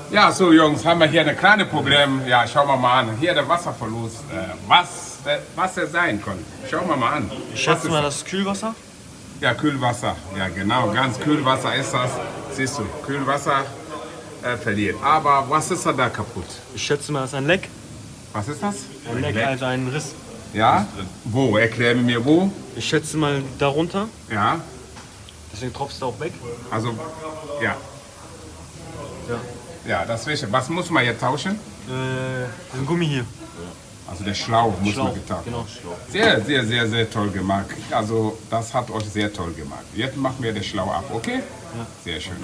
Ja, so Jungs, haben wir hier ein kleines Problem. Ja, schauen wir mal an. Hier der Wasserverlust. Was der sein kann. Schauen wir mal an. Ich schätze mal, das ist Kühlwasser. Ja, Kühlwasser. Ja, genau. Ganz Kühlwasser ist das. Siehst du, Kühlwasser verliert. Aber was ist da kaputt? Ich schätze mal, das ist ein Leck. Was ist das? Ein Leck, also ein Riss. Ja? Wo? Erklär mir wo. Ich schätze mal darunter. Ja, Deswegen tropft es da auch weg. also, ja. Ja. Ja, das ist wichtig. Was muss man jetzt tauschen? Den Gummi hier. Also der Schlauch muss man Schlauch, getauscht. genau. Sehr, sehr, sehr, sehr toll gemacht. Also das hat euch sehr toll gemacht. Jetzt machen wir den Schlauch ab, okay? Ja. Sehr schön.